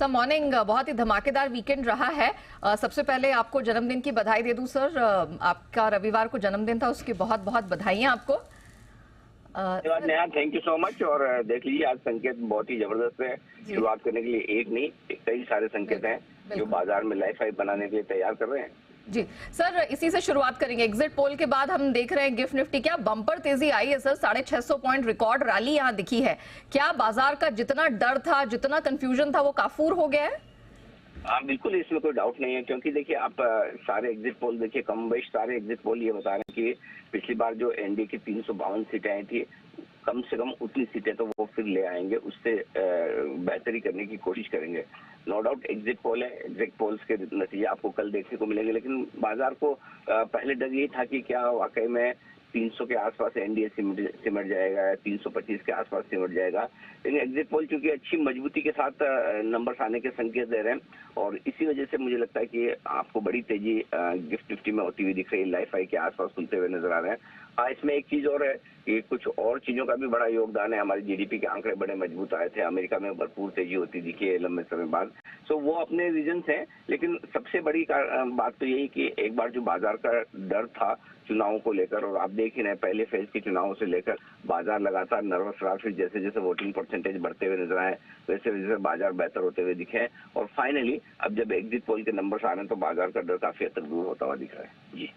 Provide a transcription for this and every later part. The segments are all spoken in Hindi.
सर मॉर्निंग, बहुत ही धमाकेदार वीकेंड रहा है। सबसे पहले आपको जन्मदिन की बधाई दे दूं सर। आपका रविवार को जन्मदिन था, उसकी बहुत बहुत बधाइयां आपको। धन्यवाद Neha, thank you so much. और देख लीजिए आज संकेत बहुत ही जबरदस्त है। शुरुआत करने के लिए एक नहीं, कई सारे संकेत हैं जो बाजार में लाइफ हाई बनाने के लिए तैयार कर रहे हैं। जी सर, इसी से शुरुआत करेंगे। एग्जिट पोल के बाद हम देख रहे हैं गिफ्ट निफ्टी क्या बम्पर तेजी आई है सर। 650 पॉइंट रिकॉर्ड रैली यहां दिखी है। क्या बाजार का जितना डर था, जितना कंफ्यूजन था, वो काफूर हो गया है? हाँ बिल्कुल, इसमें कोई डाउट नहीं है, क्योंकि देखिए आप सारे एग्जिट पोल देखिए, कम बेश सारे एग्जिट पोल ये बता रहे हैं कि पिछली बार जो एनडीए की 352 सीटें आई थी, कम से कम उतनी सीटें तो वो फिर ले आएंगे, उससे बेहतरी करने की कोशिश करेंगे। नो डाउट एग्जिट पोल है, एग्जिट पोल्स के नतीजे आपको कल देखने को मिलेंगे, लेकिन बाजार को पहले डर यही था कि क्या वाकई में 300 के आसपास एनडीए सिमट जाएगा या 325 के आसपास सिमट जाएगा। लेकिन एग्जिट पोल चूंकि अच्छी मजबूती के साथ नंबर्स आने के संकेत दे रहे हैं, और इसी वजह से मुझे लगता है कि आपको बड़ी तेजी गिफ्ट निफ्टी में होती हुई दिख रही है। लाइफ हाई के आसपास खुलते हुए नजर आ रहे हैं। हाँ, इसमें एक चीज और है कि कुछ और चीजों का भी बड़ा योगदान है। हमारी जीडीपी के आंकड़े बड़े मजबूत आए थे, अमेरिका में भरपूर तेजी होती दिखी है लंबे समय बाद। सो वो अपने रीजंस हैं, लेकिन सबसे बड़ी बात तो यही कि एक बार जो बाजार का डर था चुनावों को लेकर, और आप देख ही रहे पहले फेज के चुनावों से लेकर बाजार लगातार नर्वस रहा, फिर जैसे जैसे वोटिंग परसेंटेज बढ़ते हुए नजर आए वैसे वैसे बाजार बेहतर होते हुए दिखे, और फाइनली अब जब एग्जिट पोल के नंबर्स आ रहे हैं तो बाजार का डर काफी हद तक दूर होता हुआ दिख रहा है। जी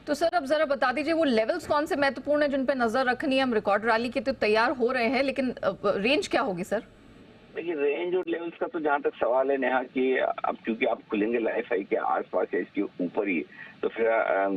तो सर अब जरा बता दीजिए वो लेवल्स कौन से महत्वपूर्ण है जिन पे नजर रखनी है। हम रिकॉर्ड रैली के तो तैयार हो रहे हैं, लेकिन रेंज क्या होगी सर? देखिए रेंज और लेवल्स का तो जहाँ तक सवाल है नेहा कि अब क्योंकि आप खुलेंगे लाइफ हाई के आसपास या इसके ऊपर ही, तो फिर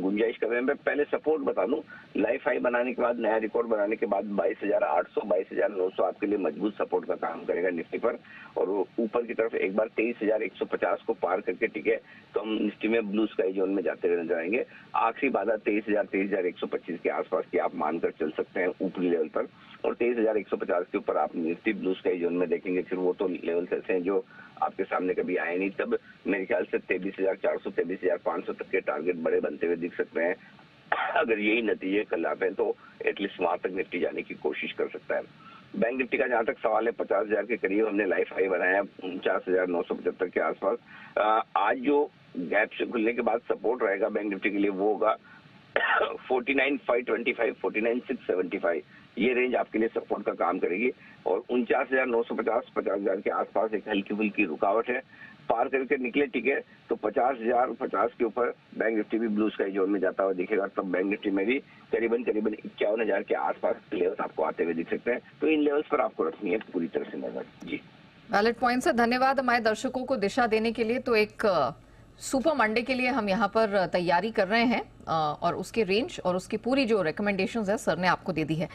गुंजाइश कर रहे हैं। मैं पहले सपोर्ट बता दूं, लाइफ हाई बनाने के बाद, नया रिकॉर्ड बनाने के बाद 22,800 22,900 आपके लिए मजबूत सपोर्ट का काम करेगा निफ्टी पर, और ऊपर की तरफ एक बार 23,150 को पार करके टिके तो हम निफ्टी में ब्लू स्काई जोन में जाते हुए नजर आएंगे। आखिरी बाधा 23,125 के आसपास की आप मानकर चल सकते हैं ऊपरी लेवल पर, और 23,150 के ऊपर आप निफ्टी ब्लू स्काई जोन में देखेंगे। फिर वो तो लेवल्स ऐसे हैं जो आपके सामने कभी आए नहीं, तब मेरे ख्याल से 23,400 23,500 तक के टारगेट बड़े बनते हुए दिख सकते हैं। अगर यही नतीजे कल आते हैं तो एटलीस्ट वहां तक निफ्टी जाने की कोशिश कर सकता है। बैंक निफ्टी का जहां तक सवाल है, 50,000 के करीब हमने लाइफ हाई बनाया, 49,975 के आसपास। आज जो गैप से खुलने के बाद सपोर्ट रहेगा बैंक निफ्टी के लिए वो होगा 49,525 49,675, ये रेंज आपके लिए सपोर्ट का काम करेगी। और 49,950 50,000 के आसपास एक हल्की फुल्की रुकावट है, पार करके निकले टिके तो 50,050 के ऊपर बैंक निफ्टी भी ब्लू स्काई जोन में जाता हुआ दिखेगा। तब बैंक निफ्टी में भी करीबन 51,000 के आसपास लेवल्स आपको आते हुए दिख सकते हैं। तो इन लेवल्स पर आपको रखनी है पूरी तरह से नजर। जी वैलिड पॉइंट सर, धन्यवाद हमारे दर्शकों को दिशा देने के लिए। तो एक सुपर मंडे के लिए हम यहाँ पर तैयारी कर रहे हैं, और उसके रेंज और उसकी पूरी जो रिकमेंडेशंस है सर ने आपको दे दी है।